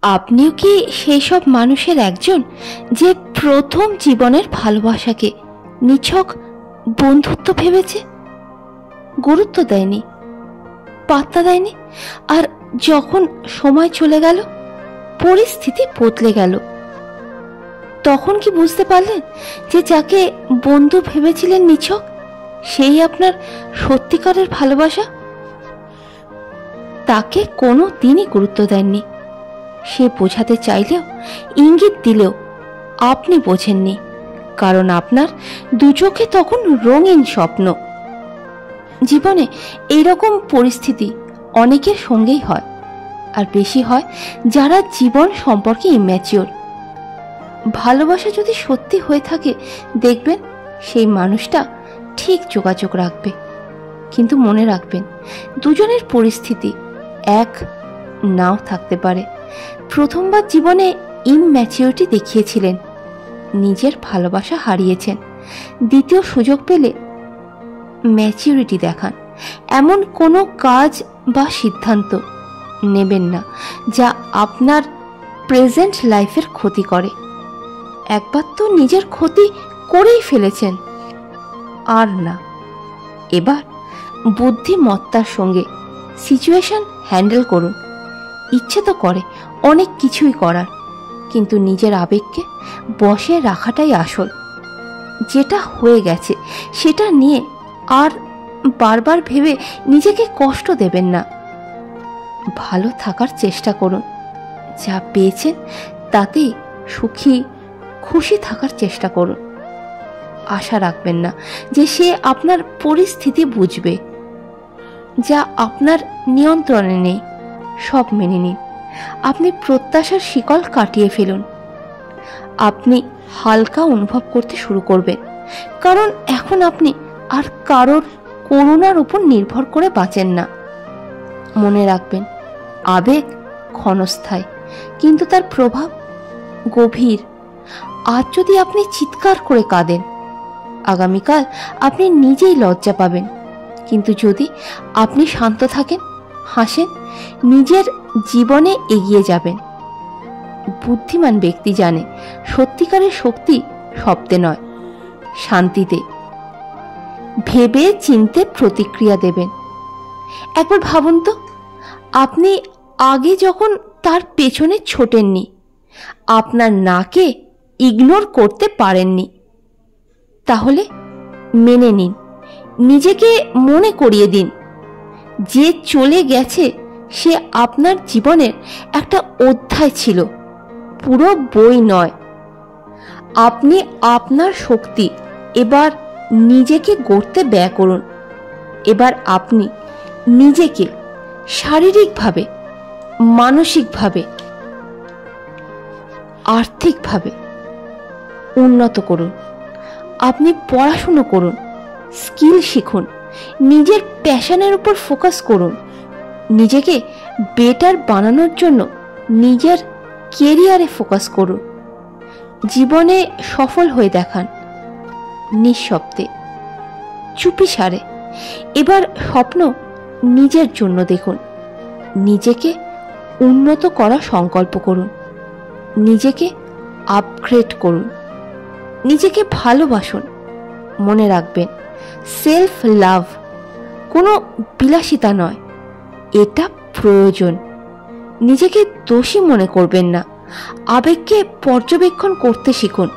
আপনিও কি সেই সব মানুষের একজন যে প্রথম জীবনের ভালোবাসাকে নিছক বন্ধুত্ব ভেবেছে, গুরুত্ব দেয়নি, পাত্তা দেয়নি, আর যখন সময় চলে গেল, পরিস্থিতি বদলে গেল, তখন কি বুঝতে পারলেন যে যাকে বন্ধু ভেবেছিলেন নিছক, সেই আপনার সত্যিকারের ভালোবাসা? তাকে কোনো দিনই গুরুত্ব দেননি। সে বোঝাতে চাইলেও, ইঙ্গিত দিলেও আপনি বোঝেননি, কারণ আপনার দু চোখে তখন রঙিন স্বপ্ন। জীবনে এইরকম পরিস্থিতি অনেকের সঙ্গেই হয়, আর বেশি হয় যারা জীবন সম্পর্কে ইম্যাচিওর। ভালোবাসা যদি সত্যি হয়ে থাকে, দেখবেন সেই মানুষটা ঠিক যোগাযোগ রাখবে, কিন্তু মনে রাখবেন দুজনের পরিস্থিতি এক নাও থাকতে পারে। প্রথমবার জীবনে ইমম্যাচিওরিটি দেখিয়েছিলেন, নিজের ভালোবাসা হারিয়েছেন। দ্বিতীয় সুযোগ পেলে ম্যাচিউরিটি দেখান। এমন কোনো কাজ বা সিদ্ধান্ত নেবেন না যা আপনার প্রেজেন্ট লাইফের ক্ষতি করে। একবার তো নিজের ক্ষতি করেই ফেলেছেন, আর না। এবার বুদ্ধিমত্তার সঙ্গে সিচুয়েশন হ্যান্ডেল করুন। ইচ্ছে তো করে অনেক কিছুই করার, কিন্তু নিজের আবেগকে বশে রাখাটাই আসল। যেটা হয়ে গেছে সেটা নিয়ে আর বারবার ভেবে নিজেকে কষ্ট দেবেন না। ভালো থাকার চেষ্টা করুন। যা পেয়েছেন তাতেই সুখী খুশি থাকার চেষ্টা করুন। আশা রাখবেন না যে সে আপনার পরিস্থিতি বুঝবে। যা আপনার নিয়ন্ত্রণে নেই সব মেনে নিন। আপনি প্রত্যাশার শিকল কাটিয়ে ফেলুন। আপনি হালকা অনুভব করতে শুরু করবেন, কারণ এখন আপনি আর কারোর করুণার উপর নির্ভর করে বাঁচেন না। মনে রাখবেন, আবেগ ক্ষণস্থায়ী, কিন্তু তার প্রভাব গভীর। আজ যদি আপনি চিৎকার করে কাঁদেন, আগামীকাল আপনি নিজেই লজ্জা পাবেন। কিন্তু যদি আপনি শান্ত থাকেন, হাসেন, নিজের জীবনে এগিয়ে যাবেন। বুদ্ধিমান ব্যক্তি জানে সত্যিকারের শক্তি শব্দে নয়, শান্তিতে। ভেবে চিনতে প্রতিক্রিয়া দেবেন। একবার ভাবুন তো, আপনি আগে যখন তার পেছনে ছোটেননি, আপনার নাকে ইগনোর করতে পারেননি, তাহলে মেনে নিন, নিজেকে মনে করিয়ে দিন যে চলে গেছে সে আপনার জীবনের একটা অধ্যায় ছিল, পুরো বই নয়। আপনি আপনার শক্তি এবার নিজেকে গড়তে ব্যয় করুন। এবার আপনি নিজেকে শারীরিকভাবে, মানসিকভাবে, আর্থিকভাবে উন্নত করুন। আপনি পড়াশুনো করুন, স্কিল শিখুন, নিজের প্যাশনের উপর ফোকাস করুন। নিজেকে বেটার বানানোর জন্য নিজের কেরিয়ারে ফোকাস করুন। জীবনে সফল হয়ে দেখান, নিঃশব্দে, চুপিসারে। এবার স্বপ্ন নিজের জন্য দেখুন। নিজেকে উন্নত করার সংকল্প করুন। নিজেকে আপগ্রেড করুন। নিজেকে ভালোবাসুন। মনে রাখবেন, সেলফ লাভ কোনো বিলাসিতা নয়, এটা প্রয়োজন। নিজেকে দোষী মনে করবেন না। আবেগকে পর্যবেক্ষণ করতে শিখুন।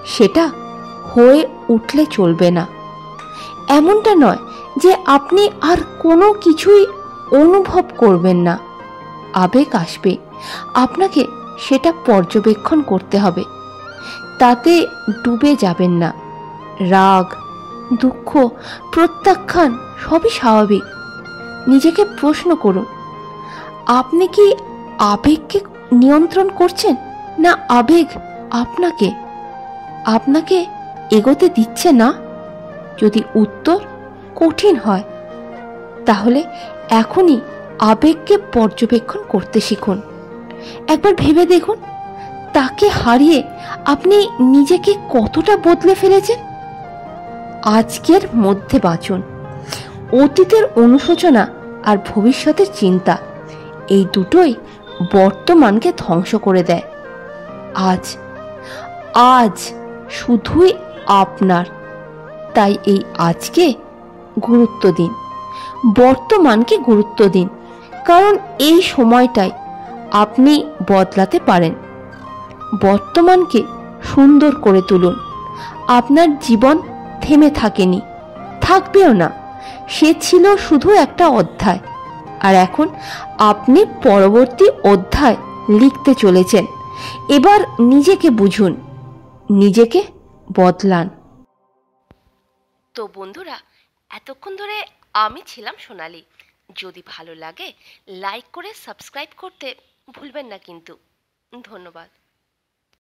সেটা হয়ে উঠলে চলবে না। এমনটা নয় যে আপনি আর কোনো কিছুই অনুভব করবেন না। আবেগ আসবে, আপনাকে সেটা পর্যবেক্ষণ করতে হবে। তাতে ডুবে যাবেন না। রাগ, দুঃখ, প্রত্যাখ্যান সবই স্বাভাবিক। নিজেকে প্রশ্ন করুন, আপনি কি আবেগকে নিয়ন্ত্রণ করছেন, না আবেগ আপনাকে আপনাকে এগোতে দিচ্ছে না? যদি উত্তর কঠিন হয়, তাহলে এখনই আবেগকে পর্যবেক্ষণ করতে শিখুন। একবার ভেবে দেখুন, তাকে হারিয়ে আপনি নিজেকে কতটা বদলে ফেলেছেন। আজকের মধ্যে বাঁচুন। অতীতের অনুশোচনা আর ভবিষ্যতের চিন্তা, এই দুটোই বর্তমানকে ধ্বংস করে দেয়। আজ আজ শুধুই আপনার। তাই এই আজকে গুরুত্ব দিন, বর্তমানকে গুরুত্ব দিন, কারণ এই সময়টাই আপনি বদলাতে পারেন। বর্তমানকে সুন্দর করে তুলুন। আপনার জীবন থেমে থাকেনি, থাকবেও না। সে ছিল শুধু একটা অধ্যায়, আর এখন আপনি পরবর্তী অধ্যায় লিখতে চলেছেন। এবার নিজেকে বুঝুন, নিজেকে বদলান। তো বন্ধুরা, এতক্ষণ ধরে আমি ছিলাম সোনালি। যদি ভালো লাগে লাইক করে সাবস্ক্রাইব করতে ভুলবেন না কিন্তু। ধন্যবাদ।